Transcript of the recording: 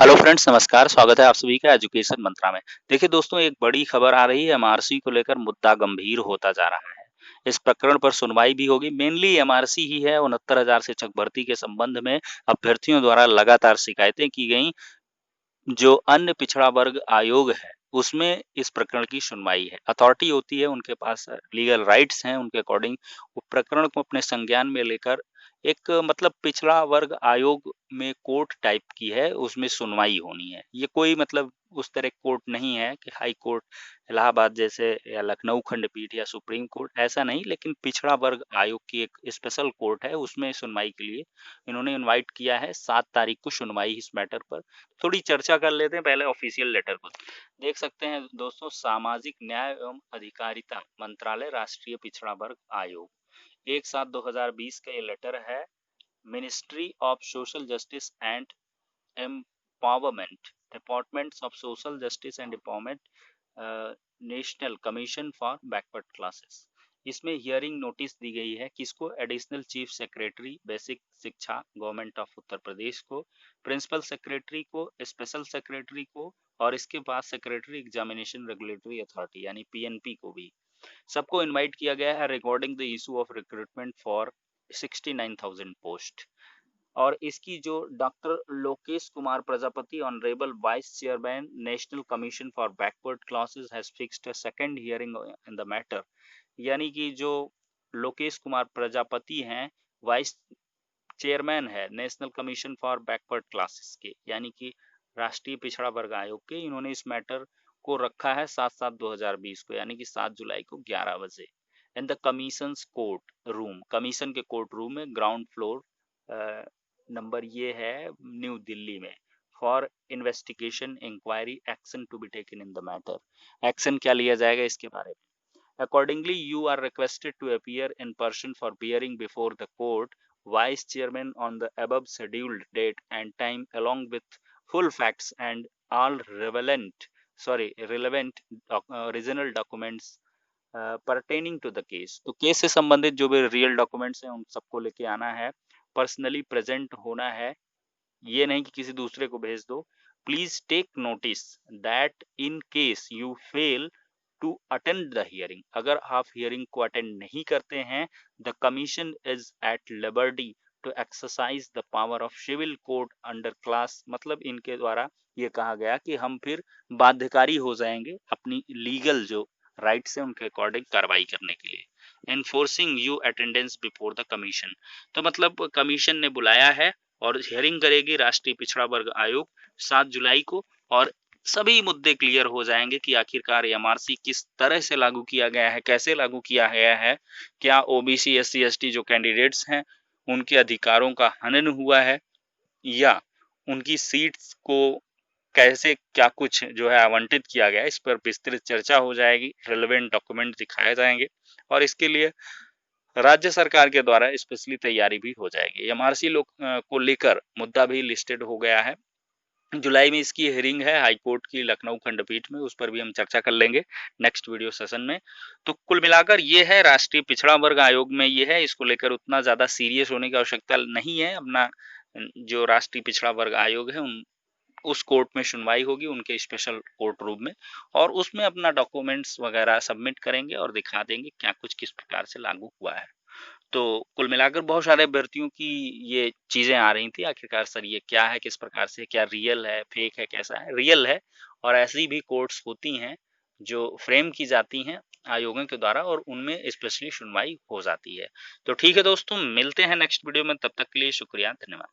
Hello friends, नमस्कार। स्वागत है आप सभी का एजुकेशन मंत्रा में। देखिए दोस्तों, एक बड़ी खबर आ रही है। एमआरसी को लेकर मुद्दा गंभीर होता जा रहा है। इस प्रकरण पर सुनवाई भी होगी। मेनली एमआरसी ही है। 69,000 शिक्षक भर्ती के संबंध में अभ्यर्थियों द्वारा लगातार शिकायतें की गई। जो अन्य पिछड़ा वर्ग आयोग है, उसमें इस प्रकरण की सुनवाई है। अथॉरिटी होती है, उनके पास लीगल राइट्स हैं, उनके अकॉर्डिंग वो प्रकरण को अपने संज्ञान में लेकर एक मतलब पिछड़ा वर्ग आयोग में कोर्ट टाइप की है, उसमें सुनवाई होनी है। ये कोई मतलब उस तरह कोर्ट नहीं है कि हाई कोर्ट इलाहाबाद जैसे या लखनऊ खंडपीठ या सुप्रीम कोर्ट, ऐसा नहीं। लेकिन पिछड़ा वर्ग आयोग की एक स्पेशल कोर्ट है, उसमें सुनवाई के लिए इन्होंने इनवाइट किया है। 7 तारीख को सुनवाई इस मैटर पर। थोड़ी चर्चा कर लेते हैं पहले ऑफिशियल लेटर को। देख सकते हैं दोस्तों, सामाजिक न्याय एवं अधिकारिता मंत्रालय, राष्ट्रीय पिछड़ा वर्ग आयोग, 1/7/2020 का ये लेटर है। Ministry of social justice and empowerment, departments of social justice and empowerment, national commission for backward classes. इसमें हियरिंग नोटिस दी गई है किसको? एडिशनल चीफ सेक्रेटरी बेसिक शिक्षा गवर्नमेंट ऑफ उत्तर प्रदेश को, प्रिंसिपल सेक्रेटरी को, स्पेशल सेक्रेटरी को, और इसके बाद सेक्रेटरी एग्जामिनेशन रेगुलेटरी अथॉरिटी यानी पीएनपी को भी। सबको इनवाइट किया गया है regarding the issue of recruitment for 69,000 post. और इसकी जो doctor Lokesh Kumar Prajapati, honourable vice chairman national commission for backward classes, has fixed a second hearing in the matter. यानी कि जो लोकेश कुमार प्रजापति हैं, वाइस चेयरमैन है national commission for backward classes के, यानी कि राष्ट्रीय पिछड़ा वर्ग आयोग के, इन्होंने इस मैटर को रखा है 7/7/2020 को, यानी कि 7 जुलाई को 11 बजे in the commission court room. Commission के कोर्ट रूम में, ग्राउंड फ्लोर, नंबर ये है न्यू दिल्ली में, for investigation inquiry action to be taken in the matter. Action क्या लिया जाएगा इसके बारे में। Accordingly, you are requested to appear in person for bearing before the court, vice chairman, on the above scheduled date and time, along with full facts and all relevant original documents pertaining to the case। तो case से संबंधित जो भी real documents हैं उन सबको लेके आना है। पर्सनली प्रेजेंट होना है, ये नहीं कि किसी दूसरे को भेज दो। Please take notice that in case you fail to attend the hearing, अगर आप हियरिंग को अटेंड नहीं करते हैं, the commission is at liberty to exercise the power of civil code under class. मतलब इनके द्वारा ये कहा गया कि हम फिर बाध्यकारी हो जाएंगे अपनी लीगल जो राइट्स है उनके अकॉर्डिंग कार्रवाई करने के लिए। Enforcing you attendance before the commission, तो मतलब कमीशन ने बुलाया है और हियरिंग करेगी राष्ट्रीय पिछड़ा वर्ग आयोग 7 जुलाई को। और सभी मुद्दे क्लियर हो जाएंगे कि आखिरकार एमआरसी किस तरह से लागू किया गया है, कैसे लागू किया गया है, क्या ओबीसी एससी एसटी जो कैंडिडेट्स हैं उनके अधिकारों का हनन हुआ है, या उनकी सीट्स को कैसे क्या कुछ जो है आवंटित किया गया है। इस पर विस्तृत चर्चा हो जाएगी, रेलेवेंट डॉक्यूमेंट दिखाए जाएंगे और इसके लिए राज्य सरकार के द्वारा स्पेशली तैयारी भी हो जाएगी। एमआरसी लोग को लेकर मुद्दा भी लिस्टेड हो गया है। जुलाई में इसकी हियरिंग है हाई कोर्ट की लखनऊ खंडपीठ में, उस पर भी हम चर्चा कर लेंगे नेक्स्ट वीडियो सेशन में। तो कुल मिलाकर ये है राष्ट्रीय पिछड़ा वर्ग आयोग में ये है। इसको लेकर उतना ज़्यादा सीरियस होने की आवश्यकता नहीं है। अपना जो राष्ट्रीय पिछड़ा वर्ग आयोग है उस कोर्ट में सुनवाई होगी, उनके स्पेशल कोर्ट रूम में, और उसमें अपना डॉक्यूमेंट्स वगैरह सबमिट करेंगे और दिखा देंगे क्या कुछ किस प्रकार से लागू हुआ है। तो कुल मिलाकर बहुत सारे अभ्यर्थियों की ये चीजें आ रही थी, आखिरकार सर ये क्या है, किस प्रकार से, क्या रियल है, फेक है, कैसा है। रियल है, और ऐसी भी कोर्ट्स होती हैं जो फ्रेम की जाती हैं आयोगों के द्वारा और उनमें स्पेशली सुनवाई हो जाती है। तो ठीक है दोस्तों, मिलते हैं नेक्स्ट वीडियो में, तब तक के लिए शुक्रिया, धन्यवाद।